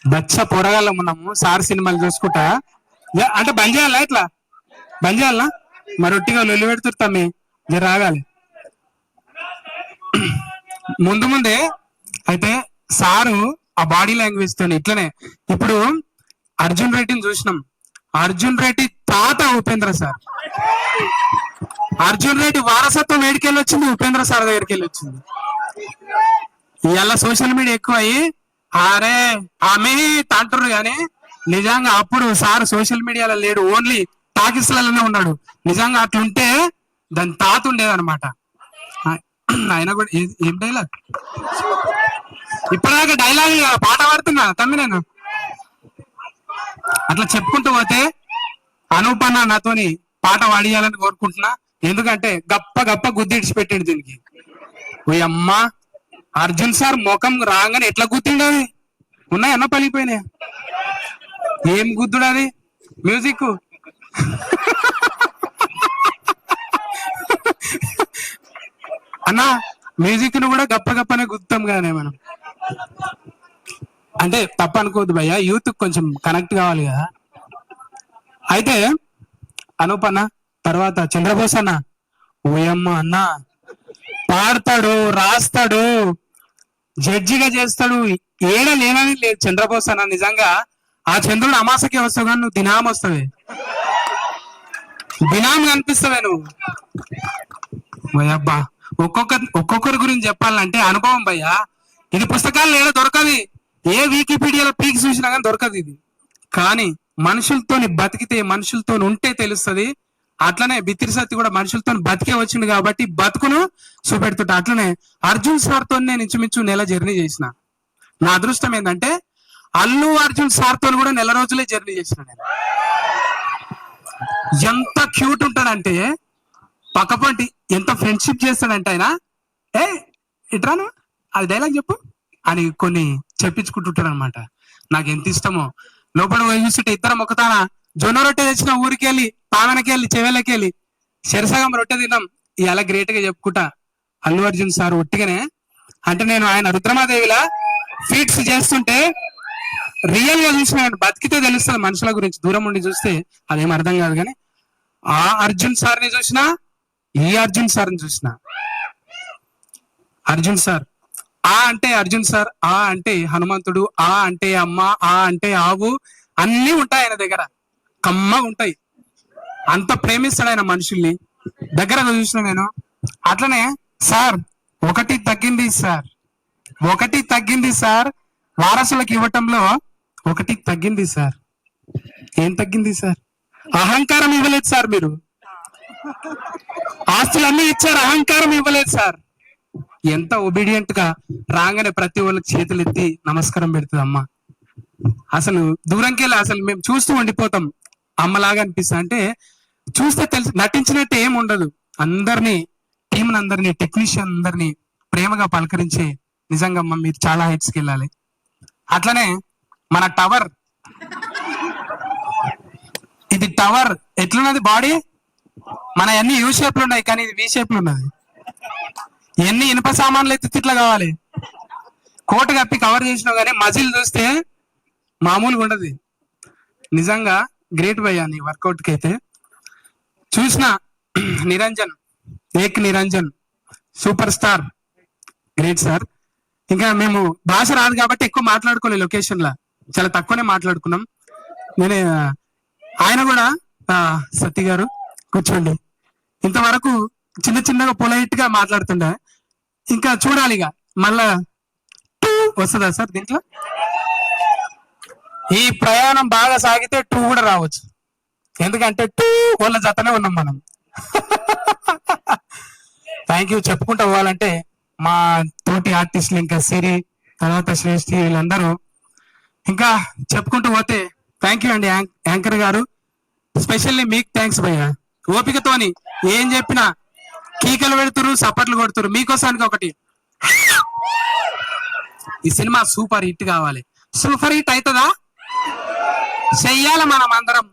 బచ్చ పొరగాళ్ళం ఉన్నాము సార్ సినిమాలు చూసుకుంటా. అంటే బంద్ చేయాలా ఇట్లా బంద్ చేయాలనా మరి ఒట్టిగా లొల్లి పెడుతుంటామే మీరు రాగాలి ముందు ముందే. అయితే సారు ఆ బాడీ లాంగ్వేజ్ తో ఇట్లనే ఇప్పుడు అర్జున్ రెడ్డిని చూసినాం. అర్జున్ రెడ్డి తాత ఉపేంద్ర సార్. అర్జున్ రెడ్డి వారసత్వం వేడికెళ్ళి వచ్చింది, ఉపేంద్ర సార్ దగ్గరికి వెళ్ళి వచ్చింది. ఇలా సోషల్ మీడియా ఎక్కువ అయ్యి అరే ఆమె తాంటారు కానీ నిజంగా అప్పుడు సార్ సోషల్ మీడియాలో లేడు, ఓన్లీ టాకీస్లలోనే ఉన్నాడు. నిజంగా అట్లుంటే దాని తాత ఉండేదన్నమాట. ఆయన కూడా ఏం డైలాగ్ ఇప్పటిదాకా డైలాగ్ పాట పాడుతున్నా తమ్మి నేను. అట్లా చెప్పుకుంటూ పోతే అనూపన్న నాతోని పాట పాడియాలని కోరుకుంటున్నా. ఎందుకంటే గప్ప గప్ప గుద్ది ఇడిచిపెట్టాడు దీనికి. ఓ అమ్మ అర్జున్ సార్ ముఖం రాగానే ఎట్లా గుద్దిండు అది ఉన్నాయన్న పలిగిపోయినాయి. ఏం గుద్దుడు అది మ్యూజిక్. అన్నా మ్యూజిక్ ను కూడా గప్ప గప్పనే గుర్తాం కానీ మనం. అంటే తప్ప అనుకోవద్దు భయ్య, యూత్ కొంచెం కనెక్ట్ కావాలి కదా. అయితే అనూప్ అన్న తర్వాత చంద్రబోస్ అన్న ఓయమ్మ అన్న పాడతాడు, రాస్తాడు, జడ్జిగా చేస్తాడు. ఏడ లేనని లేదు చంద్రబోస్ అన్న. నిజంగా ఆ చంద్రుడు అమాసకి వస్తావు కానీ నువ్వు దినాం వస్తావే, దినాం కనిపిస్తావే నువ్వు. అబ్బా ఒక్కొక్కరి గురించి చెప్పాలంటే అనుభవం భయ్యా. ఇది పుస్తకాలు ఏదో దొరకదు, ఏ వికీపీడియాలో పీకి చూసినా కానీ దొరకదు ఇది. కానీ మనుషులతోని బతికితే మనుషులతో ఉంటే తెలుస్తుంది. అట్లనే బిత్తిరి సత్తి కూడా మనుషులతో బతికే వచ్చింది కాబట్టి బతుకును చూపెడుతుంటా. అట్లనే అర్జున్ సార్ తో నేను ఇంచుమించు నెల జర్నీ చేసిన. నా అదృష్టం ఏంటంటే అల్లు అర్జున్ సార్ తో కూడా నెల రోజులే జర్నీ చేసిన నేను. ఎంత క్యూట్ ఉంటాడంటే పక్కపంటి ఎంత ఫ్రెండ్షిప్ చేస్తాడంటే ఆయన ఏ ఇట్రాను అది డైలాగ్ చెప్పు అని కొన్ని చెప్పించుకుంటుంటాడు అనమాట. నాకు ఎంత ఇష్టమో. లోపల చూస్తుంటే ఇద్దరం ఒకతాన జొన్న రొట్టె తెచ్చిన ఊరికి వెళ్ళి పావనకి వెళ్ళి చెవెలకి వెళ్ళి శరసగం రొట్టె తిన్నాం. ఇలా గ్రేట్ గా చెప్పుకుంటా అల్లు అర్జున్ సార్ ఒట్టిగానే. అంటే నేను ఆయన రుద్రమాదేవిలా ఫీట్స్ చేస్తుంటే రియల్ గా చూసిన బతికితే తెలుస్తుంది మనుషుల గురించి. దూరం ఉండి చూస్తే అదేం అర్థం కాదు. కానీ ఆ అర్జున్ సార్ని చూసినా ఈ అర్జున్ సార్ని చూసినా. అర్జున్ సార్ ఆ అంటే అర్జున్ సార్, ఆ అంటే హనుమంతుడు, ఆ అంటే అమ్మ, ఆ అంటే ఆవు, అన్నీ ఉంటాయి ఆయన దగ్గర, కమ్మగా ఉంటాయి. అంత ప్రేమిస్తాడు ఆయన మనుషుల్ని. దగ్గర చూసిన నేను. అట్లనే సార్ ఒకటి తగ్గింది సార్, ఒకటి తగ్గింది సార్, వారసులకు ఇవ్వటంలో ఒకటి తగ్గింది సార్. ఏం తగ్గింది సార్? అహంకారం ఇవ్వలేదు సార్. మీరు ఆస్తులన్నీ ఇచ్చారు, అహంకారం ఇవ్వలేదు సార్. ఎంత ఒబీడియంట్ గా రాగానే ప్రతి వాళ్ళకి చేతులు ఎత్తి నమస్కారం పెడుతుంది అమ్మ. అసలు దూరంకి వెళ్ళి అసలు మేము చూస్తూ ఉండిపోతాం. అమ్మలాగా అనిపిస్తా. అంటే చూస్తే తెలుసు నటించినట్టు ఏం ఉండదు. అందరినీ టీం అందరినీ టెక్నీషియన్ అందరినీ ప్రేమగా పలకరించే నిజంగా అమ్మ మీరు చాలా హైట్స్కి వెళ్ళాలి. అట్లనే మన టవర్, ఇది టవర్ ఎట్లున్నది బాడీ? మన అన్ని యూ షేప్ లో ఉన్నాయి కానీ ఇది వి షేప్ లో ఉన్నది. ఎన్ని ఇనుప సామాన్లు అయితే ఇట్లా కావాలి. కోట కప్పి కవర్ చేసినావు కానీ మజిల్ చూస్తే మామూలుగా ఉండదు. నిజంగా గ్రేట్ భయ్యా నీ వర్కౌట్ కి అయితే. చూసిన నిరంజన్, ఏక్ Niranjan super star, great sir. ఇంకా మేము భాష రాదు కాబట్టి ఎక్కువ మాట్లాడుకోలేదు లొకేషన్ లా, చాలా తక్కువనే మాట్లాడుకున్నాం. నేనే ఆయన కూడా సత్తి గారు కూర్చోండి. ఇంతవరకు చిన్న చిన్నగా పొలైట్ గా మాట్లాడుతుండే. ఇంకా చూడాలి ఇక మళ్ళా వస్తుందా సార్ దీంట్లో? ఈ ప్రయాణం బాగా సాగితే 2 కూడా రావచ్చు. ఎందుకంటే 2 వాళ్ళ జతనే ఉన్నాం మనం. Thank you. చెప్పుకుంటూ పోవాలంటే మా తోటి ఆర్టిస్టులు ఇంకా సిరి తర్వాత శ్రేష్ఠి వీళ్ళందరూ ఇంకా చెప్పుకుంటూ పోతే థ్యాంక్ యూ అండి యాంకర్ గారు. స్పెషల్లీ మీకు థ్యాంక్స్ భయ్య. ఓపికతోని ఏం చెప్పినా కీకలు పెడుతురు, సపట్లు కొడుతురు. మీకోసానికి ఒకటి, ఈ సినిమా సూపర్ హిట్ కావాలి. సూపర్ హిట్ అవుతుందా? చెయ్యాలి మనం అందరం.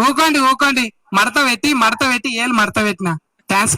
ఊకోండి ఊకోండి, మడత పెట్టి ఏళ్ళు మడత పెట్టిన థ్యాంక్స్.